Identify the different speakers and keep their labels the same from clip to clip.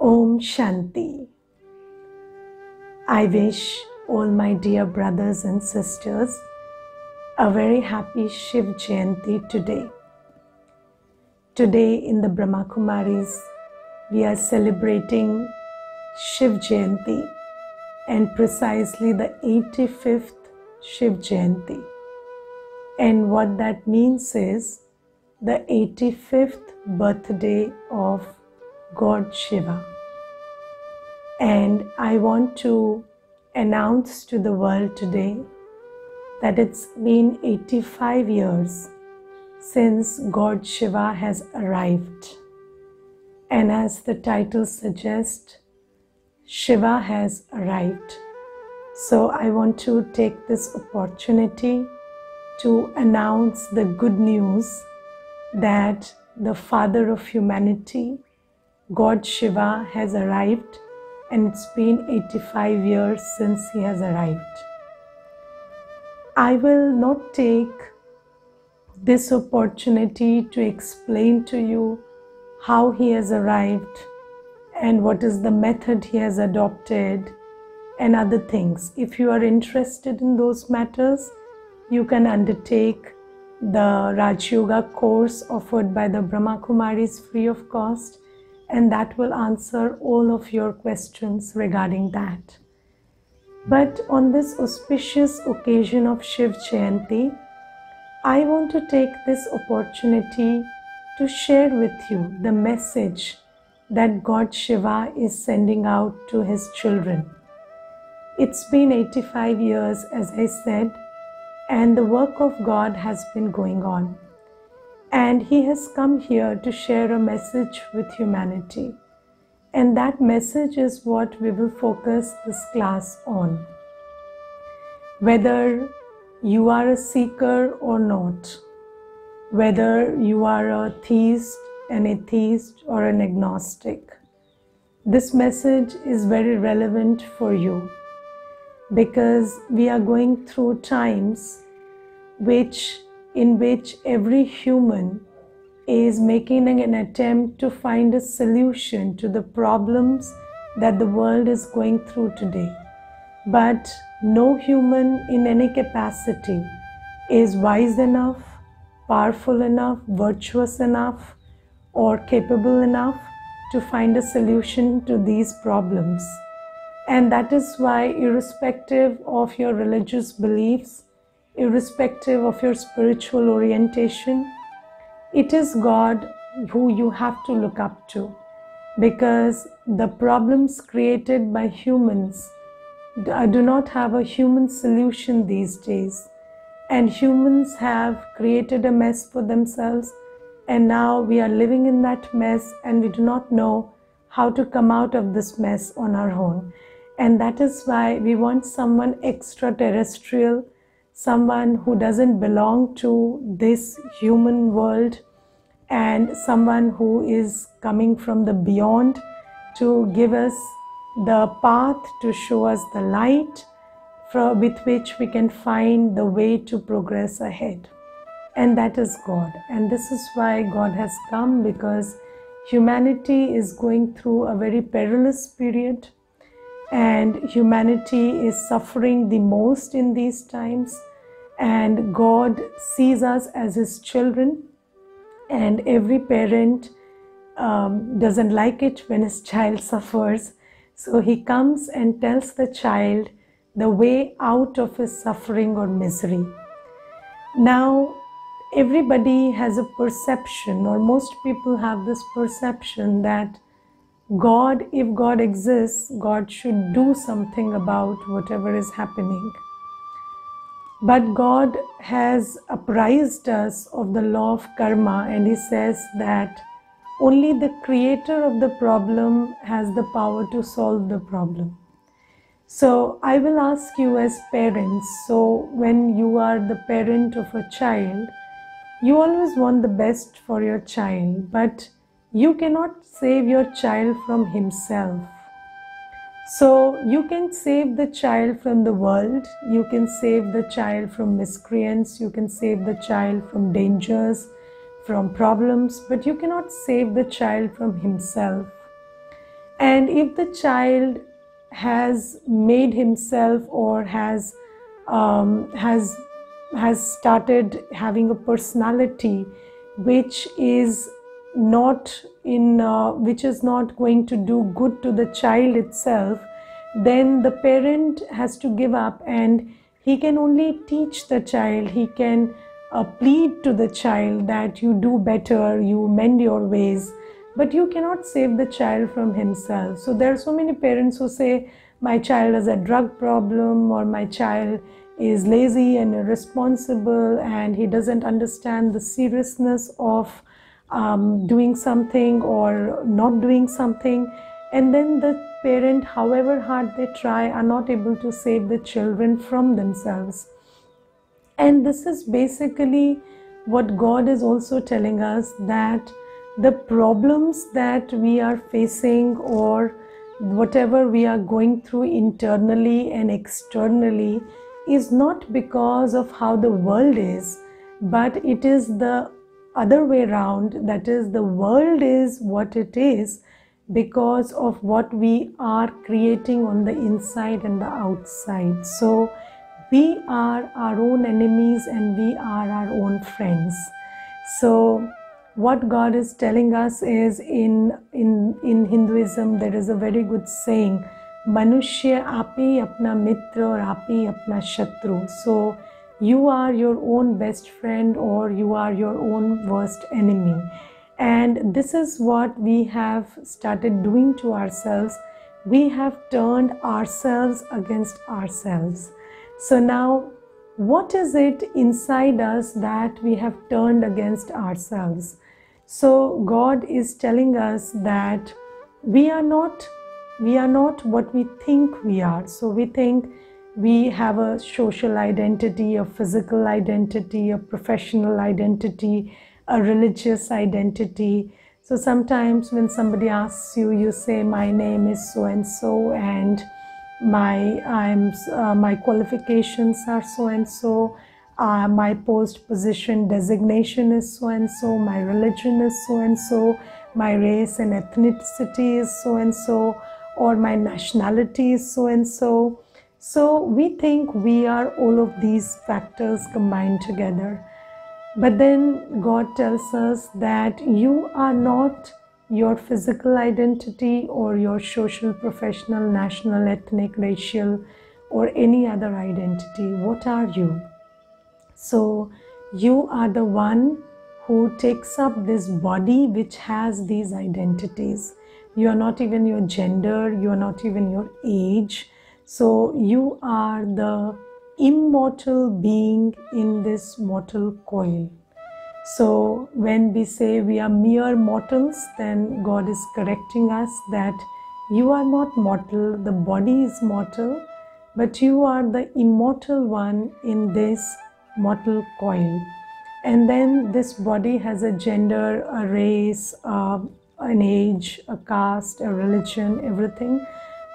Speaker 1: Om Shanti. I wish all my dear brothers and sisters a very happy Shiv Jayanti today. Today in the Brahma Kumaris, we are celebrating Shiv Jayanti and precisely the 85th Shiv Jayanti. And what that means is the 85th birthday of God Shiva. And I want to announce to the world today that it's been 85 years since God Shiva has arrived. And as the title suggests, Shiva has arrived. So I want to take this opportunity to announce the good news that the Father of humanity, God Shiva, has arrived, and it's been 85 years since he has arrived. I will not take this opportunity to explain to you how he has arrived and what is the method he has adopted and other things. If you are interested in those matters, you can undertake the Raj Yoga course offered by the Brahma Kumaris free of cost, and that will answer all of your questions regarding that. But on this auspicious occasion of Shiv Jayanti, I want to take this opportunity to share with you the message that God Shiva is sending out to his children. It's been 85 years, as I said, and the work of God has been going on. And he has come here to share a message with humanity. And that message is what we will focus this class on. Whether you are a seeker or not, whether you are a theist, an atheist, or an agnostic, this message is very relevant for you because we are going through times in which every human is making an attempt to find a solution to the problems that the world is going through today. But no human in any capacity is wise enough, powerful enough, virtuous enough, or capable enough to find a solution to these problems. And that is why, irrespective of your religious beliefs, irrespective of your spiritual orientation, it is God who you have to look up to, because the problems created by humans do not have a human solution these days, and humans have created a mess for themselves, and now we are living in that mess and we do not know how to come out of this mess on our own. And that is why we want someone extraterrestrial, someone who doesn't belong to this human world, and someone who is coming from the beyond to give us the path, to show us the light with which we can find the way to progress ahead. And that is God. And this is why God has come, because humanity is going through a very perilous period, and humanity is suffering the most in these times, and God sees us as his children, and every parent doesn't like it when his child suffers. So he comes and tells the child the way out of his suffering or misery. Now, everybody has a perception, or most people have this perception, that God, if God exists, God should do something about whatever is happening. But God has apprised us of the law of karma, and he says that only the creator of the problem has the power to solve the problem. So I will ask you as parents, so when you are the parent of a child, you always want the best for your child, but you cannot save your child from himself. So you can save the child from the world, you can save the child from miscreants, you can save the child from dangers, from problems, but you cannot save the child from himself. And if the child has made himself or has started having a personality which is not going to do good to the child itself, then the parent has to give up, and he can only teach the child. He can plead to the child that you do better, you mend your ways, but you cannot save the child from himself. So there are so many parents who say, my child has a drug problem, or my child is lazy and irresponsible and he doesn't understand the seriousness of doing something or not doing something. And then the parent, however hard they try, are not able to save the children from themselves. And this is basically what God is also telling us, that the problems that we are facing or whatever we are going through internally and externally is not because of how the world is, but it is the other way around. That is, the world is what it is because of what we are creating on the inside and the outside. So we are our own enemies and we are our own friends. So what God is telling us is, in Hinduism there is a very good saying, Manushya api apna mitra or api apna shatru. So you are your own best friend or you are your own worst enemy. And this is what we have started doing to ourselves. We have turned ourselves against ourselves. So now, what is it inside us that we have turned against ourselves? So God is telling us that we are not what we think we are. So we think we have a social identity, a physical identity, a professional identity, a religious identity. So sometimes when somebody asks you, you say, my name is so and so, and my qualifications are so and so, my post position designation is so and so, my religion is so and so, my race and ethnicity is so and so, or my nationality is so and so. So we think we are all of these factors combined together. But then God tells us that you are not your physical identity or your social, professional, national, ethnic, racial, or any other identity. What are you? So you are the one who takes up this body which has these identities. You are not even your gender, you are not even your age. So you are the immortal being in this mortal coil. So when we say we are mere mortals, then God is correcting us that you are not mortal, the body is mortal, but you are the immortal one in this mortal coil. And then this body has a gender, a race, an age, a caste, a religion, everything,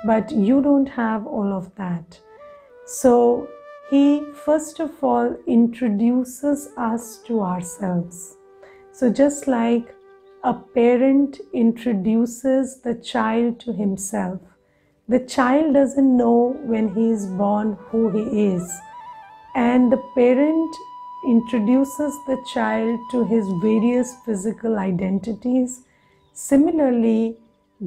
Speaker 1: but you don't have all of that. So He first of all introduces us to ourselves. So just like a parent introduces the child to himself, the child doesn't know when he is born who he is, and the parent introduces the child to his various physical identities. Similarly,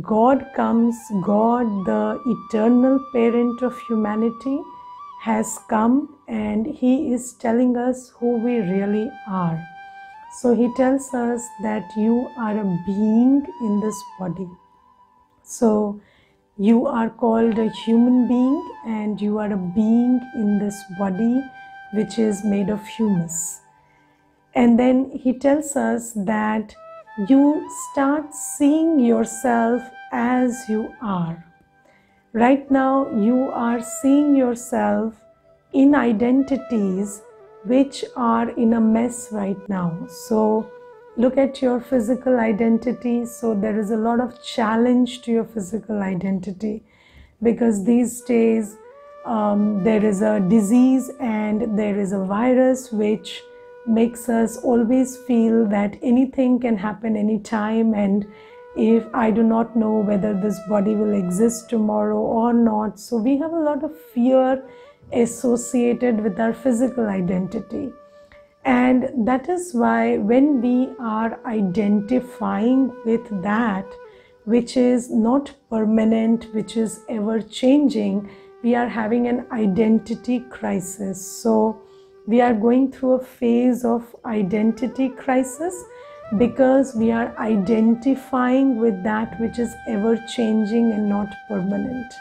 Speaker 1: God, the eternal parent of humanity, has come and He is telling us who we really are. So He tells us that you are a being in this body. So you are called a human being and you are a being in this body which is made of humus. And then He tells us that you start seeing yourself as you are. Right now, you are seeing yourself in identities which are in a mess right now. So look at your physical identity. So there is a lot of challenge to your physical identity, because these days there is a disease and there is a virus which makes us always feel that anything can happen anytime, and if I do not know whether this body will exist tomorrow or not. So we have a lot of fear associated with our physical identity. And that is why when we are identifying with that which is not permanent, which is ever changing, we are having an identity crisis. So we are going through a phase of identity crisis because we are identifying with that which is ever changing and not permanent.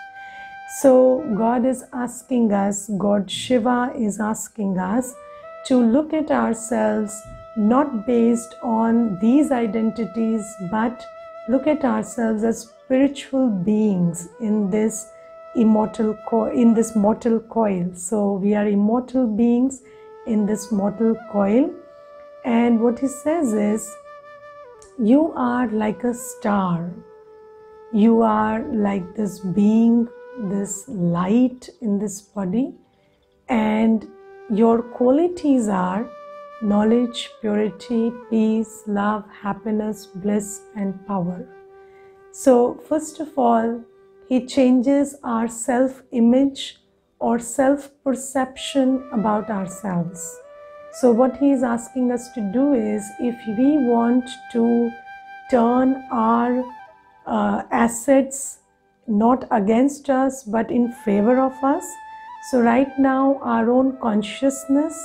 Speaker 1: So God is asking us, God Shiva is asking us to look at ourselves not based on these identities, but look at ourselves as spiritual beings in this mortal coil. So we are immortal beings in this mortal coil. And what he says is, you are like a star. You are like this being, this light in this body, and your qualities are knowledge, purity, peace, love, happiness, bliss, and power. So first of all, he changes our self-image or self-perception about ourselves. So what he is asking us to do is, if we want to turn our assets not against us but in favor of us, so right now our own consciousness,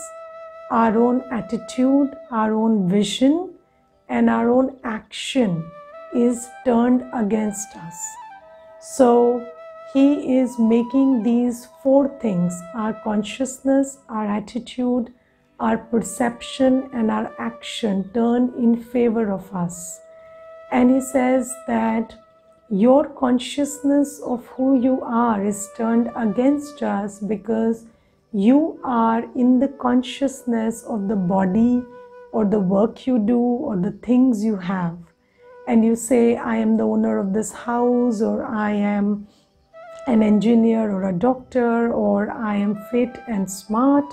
Speaker 1: our own attitude, our own vision, and our own action is turned against us. So he is making these four things, our consciousness, our attitude, our perception, and our action, turn in favor of us. And he says that your consciousness of who you are is turned against us because you are in the consciousness of the body or the work you do or the things you have. And you say, I am the owner of this house, or I am an engineer or a doctor, or I am fit and smart.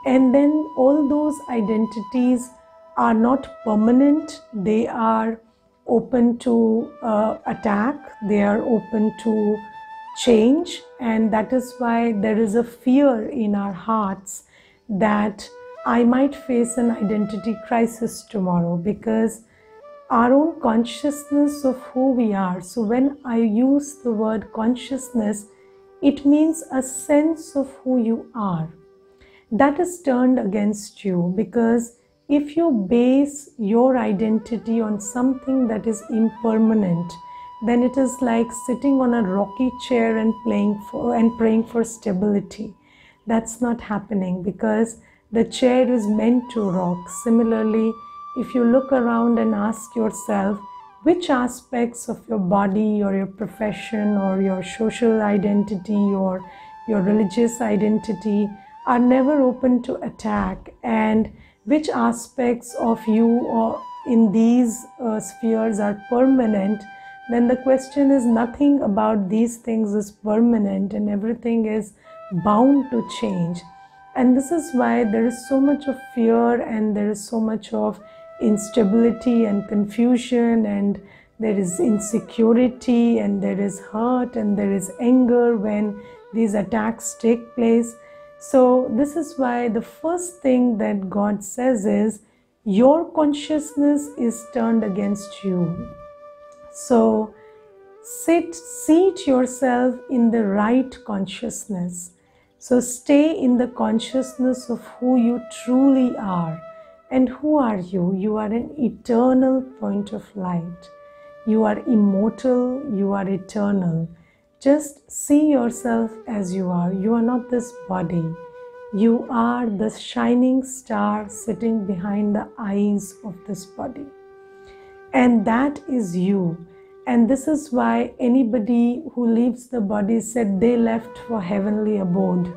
Speaker 1: And then all those identities are not permanent. They are open to attack, they are open to change, and that is why there is a fear in our hearts that I might face an identity crisis tomorrow, because our own consciousness of who we are. So when I use the word consciousness, it means a sense of who you are. That is turned against you, because if you base your identity on something that is impermanent, then it is like sitting on a rocky chair and praying for stability. That's not happening, because the chair is meant to rock. Similarly, if you look around and ask yourself which aspects of your body or your profession or your social identity or your religious identity are never open to attack, and which aspects of you or in these spheres are permanent, then the question is, nothing about these things is permanent and everything is bound to change. And this is why there is so much of fear, and there is so much of instability and confusion, and there is insecurity, and there is hurt, and there is anger when these attacks take place. So this is why the first thing that God says is, your consciousness is turned against you. So seat yourself in the right consciousness. So stay in the consciousness of who you truly are. And who are you? You are an eternal point of light. You are immortal, you are eternal. Just see yourself as you are. You are not this body. You are the shining star sitting behind the eyes of this body. And that is you. And this is why anybody who leaves the body said they left for heavenly abode.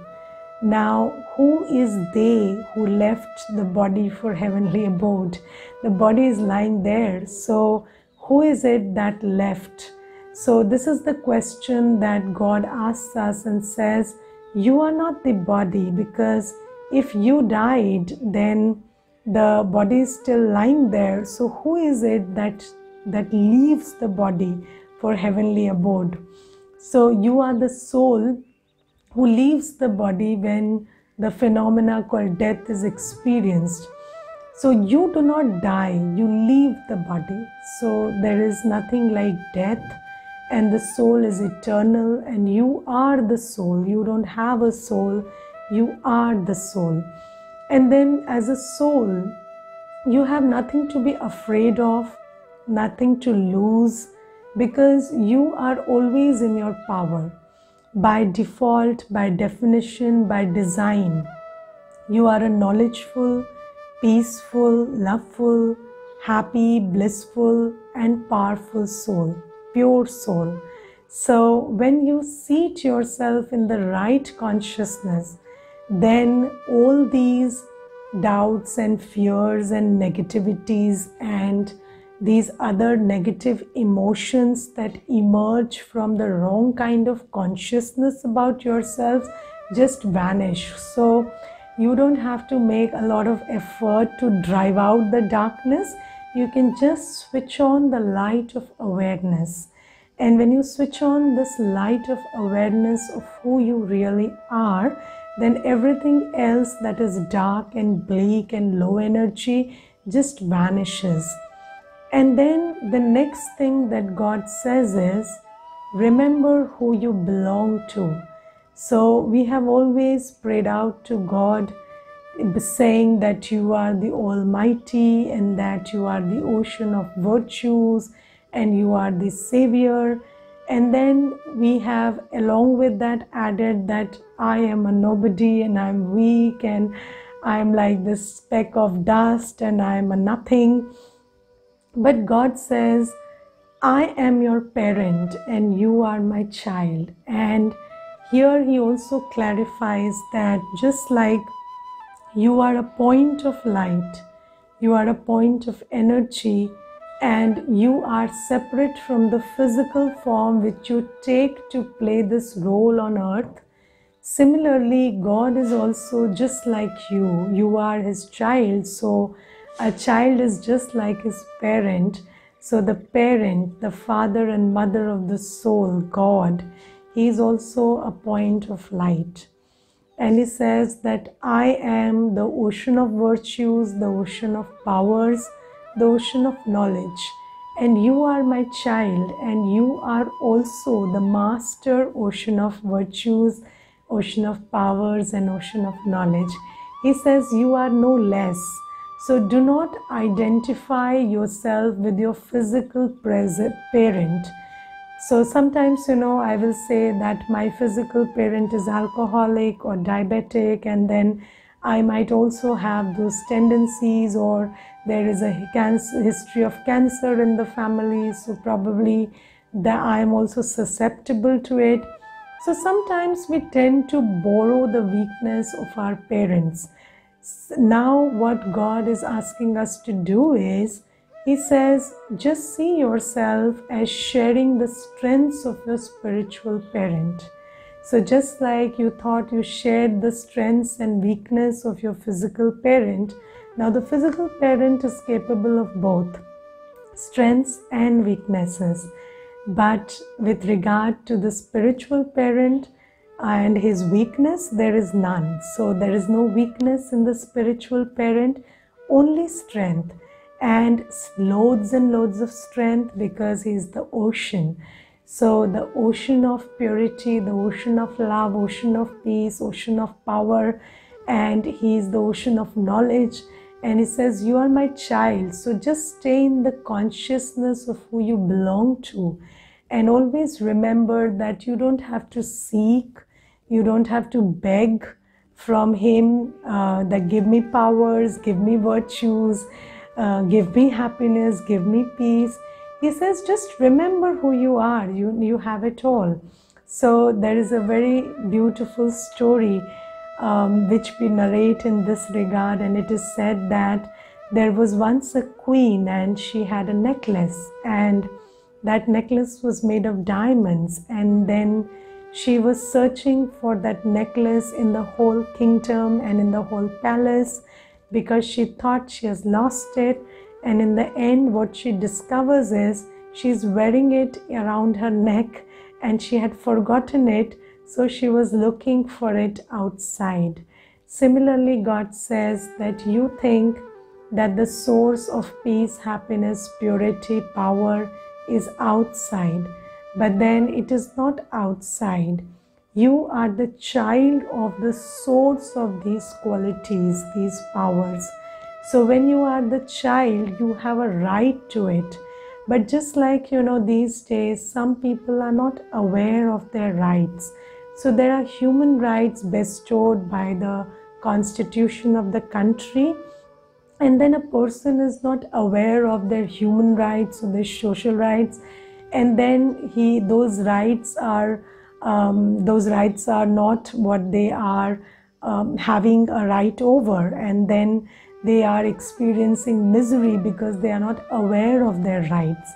Speaker 1: Now, who is they who left the body for heavenly abode? The body is lying there. So who is it that left? So this is the question that God asks us and says, you are not the body, because if you died, then the body is still lying there. So who is it that that leaves the body for heavenly abode. So you are the soul who leaves the body when the phenomena called death is experienced. So you do not die, you leave the body. So there is nothing like death, and the soul is eternal, and you are the soul. You don't have a soul, you are the soul. And then as a soul, you have nothing to be afraid of, nothing to lose, because you are always in your power. By default, by definition, by design, you are a knowledgeful, peaceful, loveful, happy, blissful, and powerful soul, pure soul. So when you seat yourself in the right consciousness, then all these doubts and fears and negativities and these other negative emotions that emerge from the wrong kind of consciousness about yourselves just vanish. So you don't have to make a lot of effort to drive out the darkness. You can just switch on the light of awareness. And when you switch on this light of awareness of who you really are, then everything else that is dark and bleak and low energy just vanishes. And then the next thing that God says is, remember who you belong to. So we have always prayed out to God, saying that you are the Almighty and that you are the ocean of virtues and you are the Savior. And then we have, along with that, added that I am a nobody and I'm weak and I'm like this speck of dust and I'm a nothing. But God says, I am your parent and you are my child. And here He also clarifies that just like you are a point of light, you are a point of energy, and you are separate from the physical form which you take to play this role on earth. Similarly, God is also just like you. You are His child. So a child is just like his parent. So the parent, the father and mother of the soul, God, He is also a point of light. And He says that I am the ocean of virtues, the ocean of powers, the ocean of knowledge. And you are my child, and you are also the master ocean of virtues, ocean of powers, and ocean of knowledge. He says you are no less. So do not identify yourself with your physical parent. So sometimes, I will say that my physical parent is alcoholic or diabetic, and then I might also have those tendencies, or there is a history of cancer in the family, so probably that I am also susceptible to it. So sometimes we tend to borrow the weakness of our parents. Now what God is asking us to do is, He says, just see yourself as sharing the strengths of your spiritual parent. So just like you thought you shared the strengths and weakness of your physical parent, now the physical parent is capable of both strengths and weaknesses. But with regard to the spiritual parent and his weakness, there is none. So there is no weakness in the spiritual parent, only strength. And loads and loads of strength, because he is the ocean. So the ocean of purity, the ocean of love, ocean of peace, ocean of power, and he is the ocean of knowledge. And he says, you are my child. So just stay in the consciousness of who you belong to. And always remember that you don't have to seek, you don't have to beg from him that give me powers, give me virtues, give me happiness, give me peace. He says, just remember who you are. You have it all. So there is a very beautiful story which we narrate in this regard, and it is said that there was once a queen and she had a necklace, and that necklace was made of diamonds, and then she was searching for that necklace in the whole kingdom and in the whole palace, because she thought she has lost it. And in the end, what she discovers is she's wearing it around her neck and she had forgotten it, so she was looking for it outside. Similarly, God says that you think that the source of peace, happiness, purity, power is outside, but then it is not outside. You are the child of the source of these qualities, these powers. So when you are the child, you have a right to it. But just like, these days, some people are not aware of their rights. So there are human rights bestowed by the constitution of the country, and then a person is not aware of their human rights or their social rights, and then those rights are not what they are having a right over, and then they are experiencing misery because they are not aware of their rights.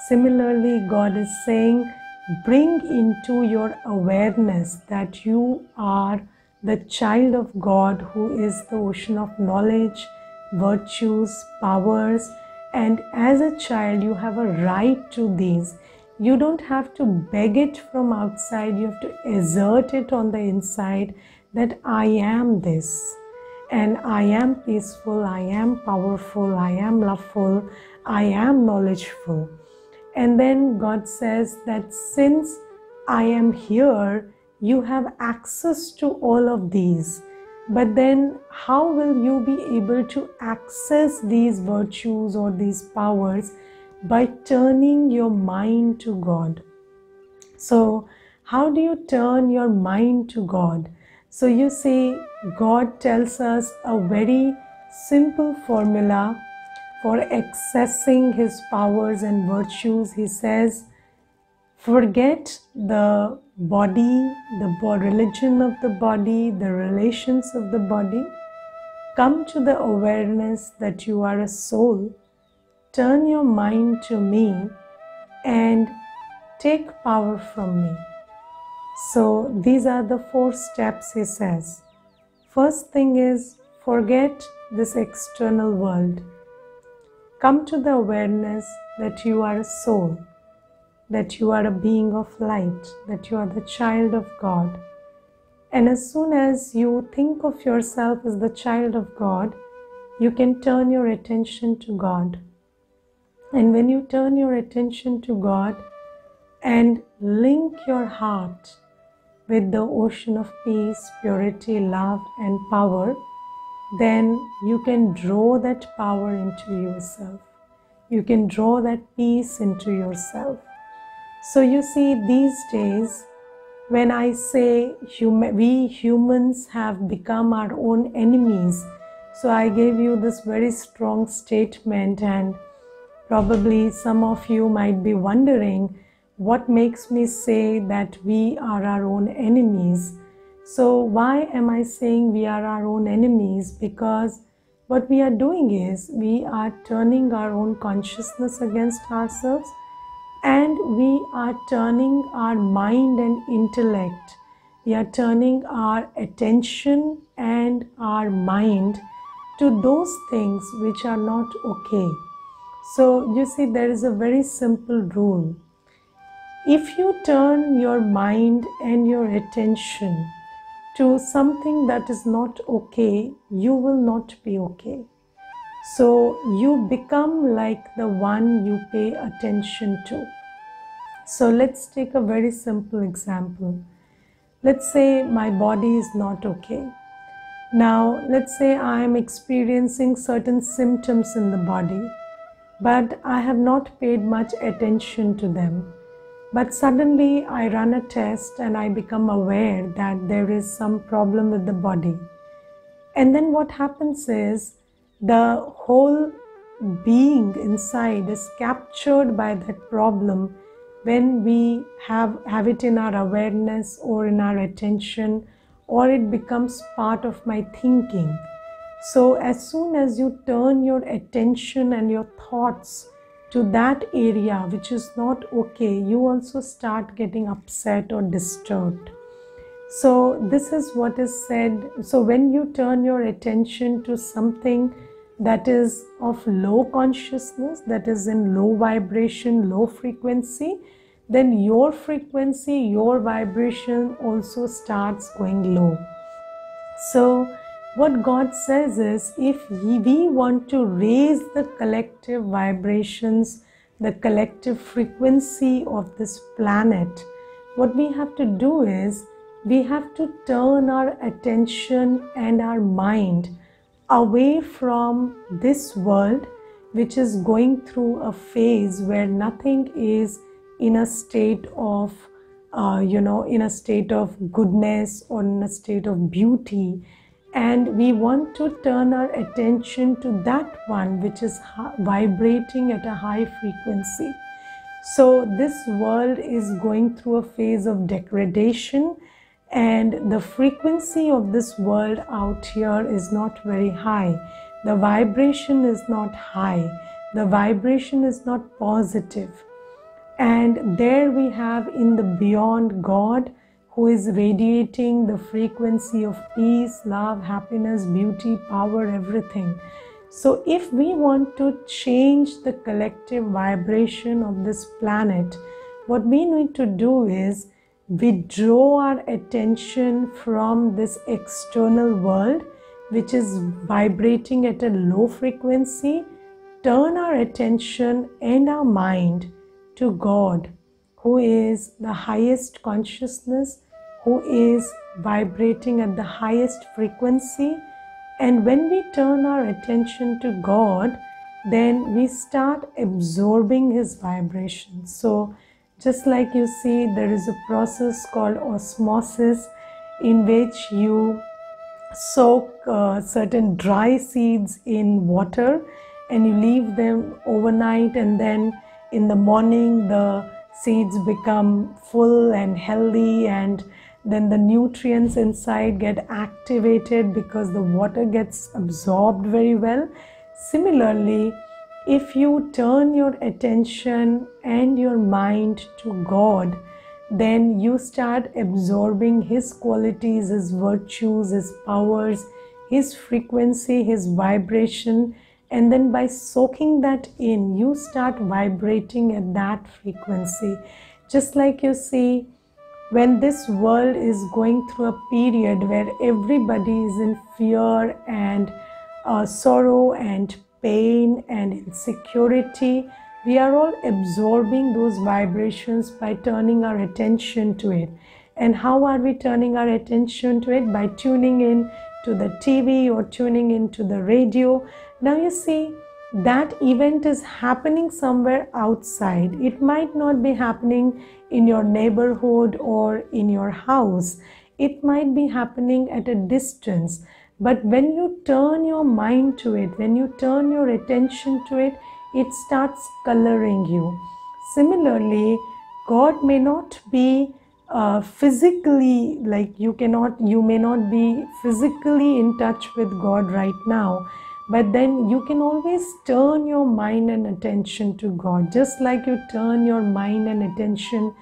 Speaker 1: Similarly, God is saying, bring into your awareness that you are the child of God, who is the ocean of knowledge, virtues, powers, and as a child you have a right to these. You don't have to beg it from outside, you have to exert it on the inside, that I am this, and I am peaceful, I am powerful, I am loveful, I am knowledgeful. And then God says that since I am here, you have access to all of these. But then how will you be able to access these virtues or these powers? By turning your mind to God. So how do you turn your mind to God? So you see, God tells us a very simple formula for accessing His powers and virtues. He says, forget the body, the religion of the body, the relations of the body. Come to the awareness that you are a soul. Turn your mind to me and take power from me. So these are the 4 steps he says. First thing is, forget this external world. Come to the awareness that you are a soul, that you are a being of light, that you are the child of God. And as soon as you think of yourself as the child of God, you can turn your attention to God. And when you turn your attention to God and link your heart with the ocean of peace, purity, love, and power, then you can draw that power into yourself. You can draw that peace into yourself. So you see, these days, when I say we humans have become our own enemies, so I gave you this very strong statement, and probably some of you might be wondering, what makes me say that we are our own enemies? So why am I saying we are our own enemies? Because what we are doing is we are turning our own consciousness against ourselves, and we are turning our mind and intellect. We are turning our attention and our mind to those things which are not okay. So you see, there is a very simple rule. If you turn your mind and your attention to something that is not okay, you will not be okay. So you become like the one you pay attention to. So let's take a very simple example. Let's say my body is not okay. Now let's say I am experiencing certain symptoms in the body, but I have not paid much attention to them. But suddenly I run a test and I become aware that there is some problem with the body. And then what happens is the whole being inside is captured by that problem when we have it in our awareness or in our attention, or it becomes part of my thinking. So as soon as you turn your attention and your thoughts to that area which is not okay, you also start getting upset or disturbed. So this is what is said. So when you turn your attention to something that is of low consciousness, that is in low vibration, low frequency, then your frequency, your vibration also starts going low. So what God says is, if we want to raise the collective vibrations, the collective frequency of this planet, what we have to do is, we have to turn our attention and our mind away from this world, which is going through a phase where nothing is in a state of in a state of goodness or in a state of beauty, and we want to turn our attention to that one which is vibrating at a high frequency. So this world is going through a phase of degradation, and the frequency of this world out here is not very high. The vibration is not high. The vibration is not positive. And there we have in the beyond God, who is radiating the frequency of peace, love, happiness, beauty, power, everything. So if we want to change the collective vibration of this planet, what we need to do is withdraw our attention from this external world, which is vibrating at a low frequency, turn our attention and our mind to God, who is the highest consciousness, who is vibrating at the highest frequency. And when we turn our attention to God, then we start absorbing His vibrations. So just like you see, there is a process called osmosis, in which you soak certain dry seeds in water and you leave them overnight, and then in the morning the seeds become full and healthy, and then the nutrients inside get activated because the water gets absorbed very well. Similarly, if you turn your attention and your mind to God, then you start absorbing His qualities, His virtues, His powers, His frequency, His vibration. And then by soaking that in, you start vibrating at that frequency. Just like you see, when this world is going through a period where everybody is in fear and sorrow and pain and insecurity, we are all absorbing those vibrations by turning our attention to it. And how are we turning our attention to it? By tuning in to the TV or tuning into the radio. Now you see, that event is happening somewhere outside. It might not be happening in your neighborhood or in your house. It might be happening at a distance. But when you turn your mind to it, when you turn your attention to it, it starts coloring you. Similarly, God may not be physically, like you may not be physically in touch with God right now, but then you can always turn your mind and attention to God. Just like you turn your mind and attention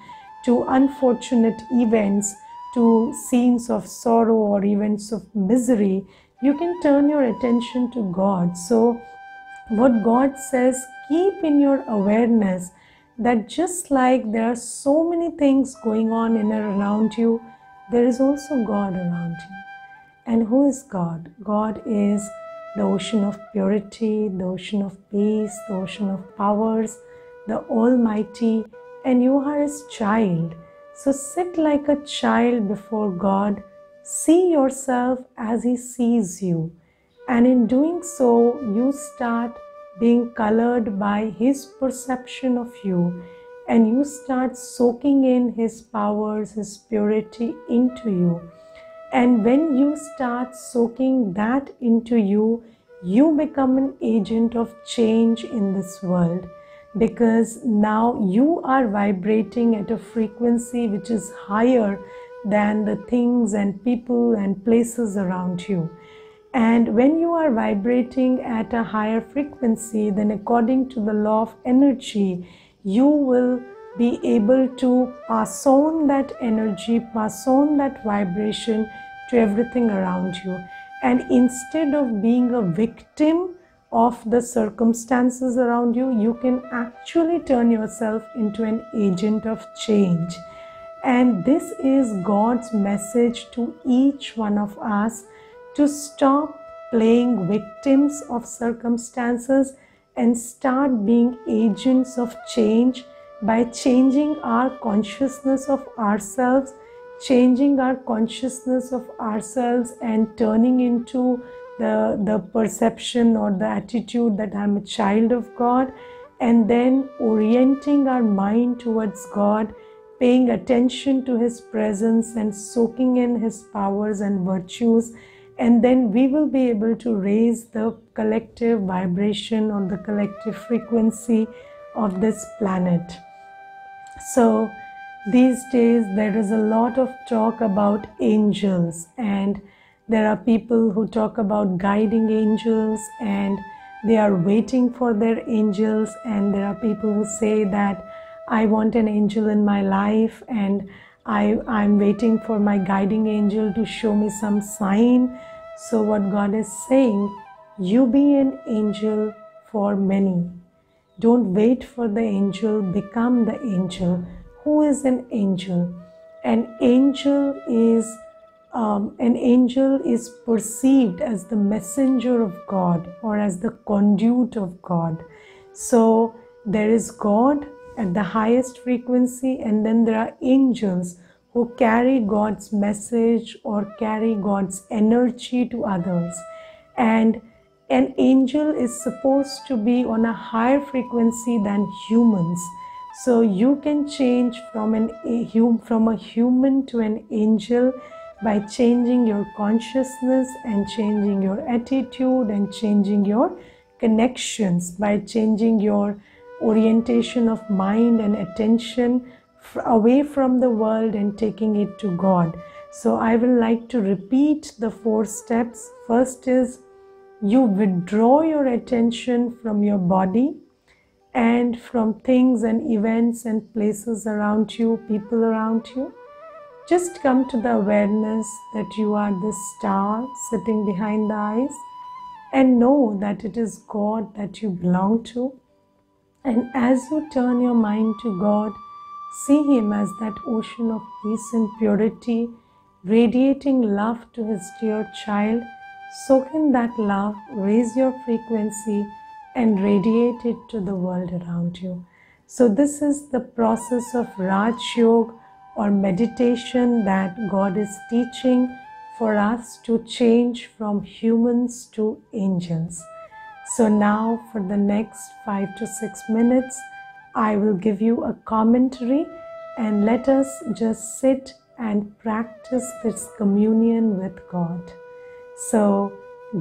Speaker 1: to unfortunate events, to scenes of sorrow or events of misery, you can turn your attention to God. So what God says, keep in your awareness that just like there are so many things going on in and around you, there is also God around you. And who is God? God is the ocean of purity, the ocean of peace, the ocean of powers, the Almighty, and you are His child. So sit like a child before God, see yourself as He sees you, and in doing so, you start being colored by His perception of you, and you start soaking in His powers, His purity into you. And when you start soaking that into you, you become an agent of change in this world, because now you are vibrating at a frequency which is higher than the things and people and places around you. And when you are vibrating at a higher frequency, then according to the law of energy, you will be able to pass on that energy, pass on that vibration to everything around you. And instead of being a victim of the circumstances around you, you can actually turn yourself into an agent of change. And this is God's message to each one of us, to stop playing victims of circumstances and start being agents of change by changing our consciousness of ourselves, and turning into the perception or the attitude that I'm a child of God, and then orienting our mind towards God, paying attention to His presence and soaking in His powers and virtues, and then we will be able to raise the collective vibration or the collective frequency of this planet. So these days there is a lot of talk about angels, and there are people who talk about guiding angels and they are waiting for their angels, and there are people who say that I want an angel in my life and I'm waiting for my guiding angel to show me some sign. So what God is saying, you be an angel for many. Don't wait for the angel, become the angel. Who is an angel? An angel is perceived as the messenger of God or as the conduit of God. So there is God at the highest frequency, and then there are angels who carry God's message or carry God's energy to others. And an angel is supposed to be on a higher frequency than humans. So you can change from a human to an angel by changing your consciousness and changing your attitude and changing your connections, by changing your orientation of mind and attention away from the world and taking it to God. So I will like to repeat the 4 steps. First is, you withdraw your attention from your body and from things and events and places around you, people around you. Just come to the awareness that you are the star sitting behind the eyes, and know that it is God that you belong to. And as you turn your mind to God, see Him as that ocean of peace and purity, radiating love to His dear child. Soak in that love, raise your frequency, and radiate it to the world around you. So this is the process of Raj Yoga or meditation that God is teaching for us to change from humans to angels. So now for the next 5 to 6 minutes, I will give you a commentary, and let us just sit and practice this communion with God. So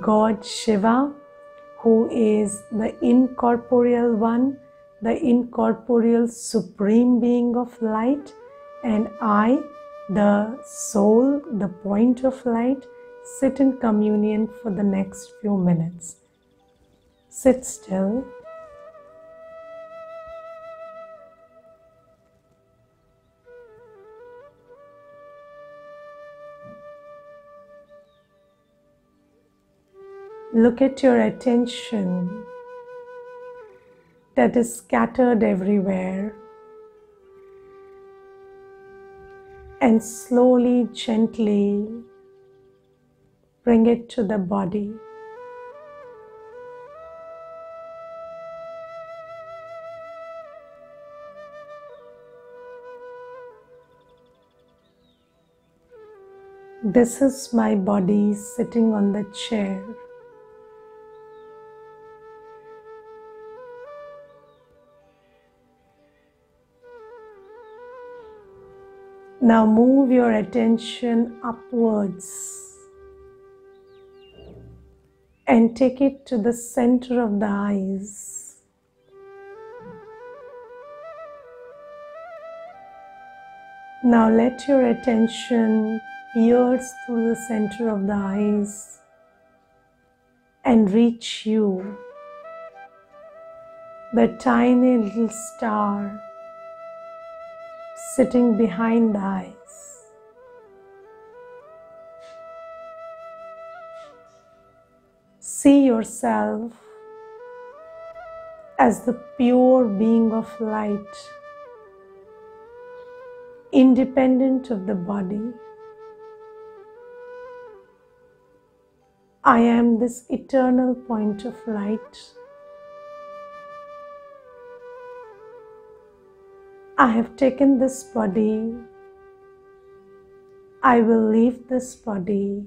Speaker 1: God Shiva, who is the incorporeal one, the incorporeal supreme being of light, and I, the soul, the point of light, sit in communion for the next few minutes. Sit still. Look at your attention that is scattered everywhere, and slowly, gently bring it to the body. This is my body sitting on the chair. Now move your attention upwards and take it to the center of the eyes. Now let your attention pierce through the center of the eyes and reach you, the tiny little star sitting behind the eyes. See yourself as the pure being of light, independent of the body. I am this eternal point of light. I have taken this body. I will leave this body.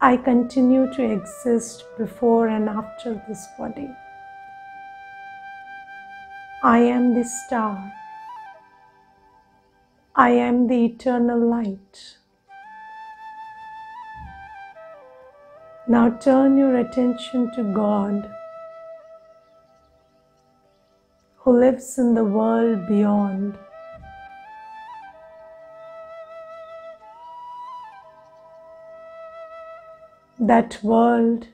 Speaker 1: I continue to exist before and after this body. I am the star. I am the eternal light. Now turn your attention to God, who lives in the world beyond. That world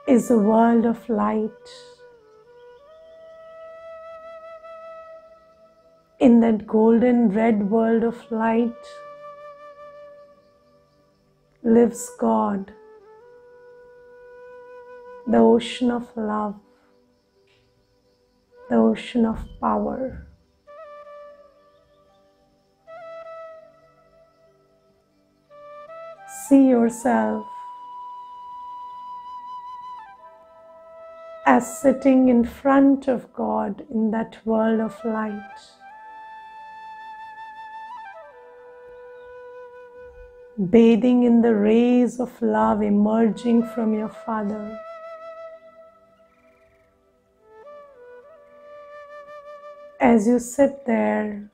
Speaker 1: is a world of light. In that golden red world of light lives God, the ocean of love, the ocean of power. See yourself as sitting in front of God in that world of light, bathing in the rays of love emerging from your Father. As you sit there,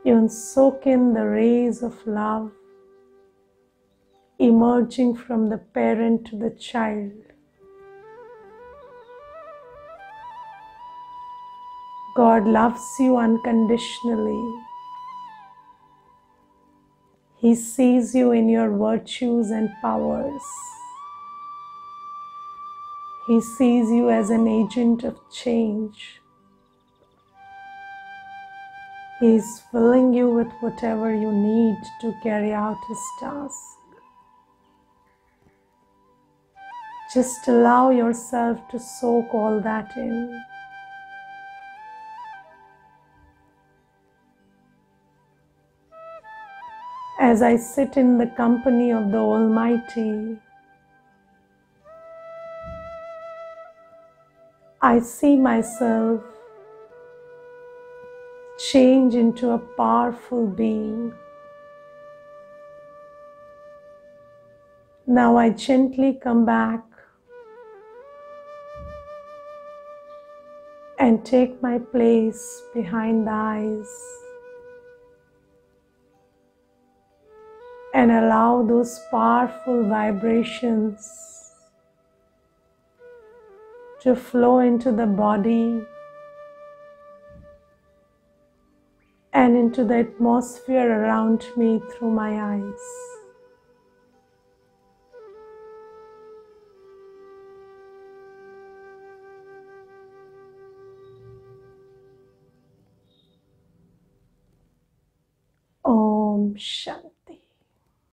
Speaker 1: you soak in the rays of love emerging from the parent to the child. God loves you unconditionally. He sees you in your virtues and powers. He sees you as an agent of change. He is filling you with whatever you need to carry out His task. Just allow yourself to soak all that in. As I sit in the company of the Almighty, I see myself change into a powerful being. Now I gently come back and take my place behind the eyes and allow those powerful vibrations to flow into the body and into the atmosphere around me through my eyes. Om Shanti.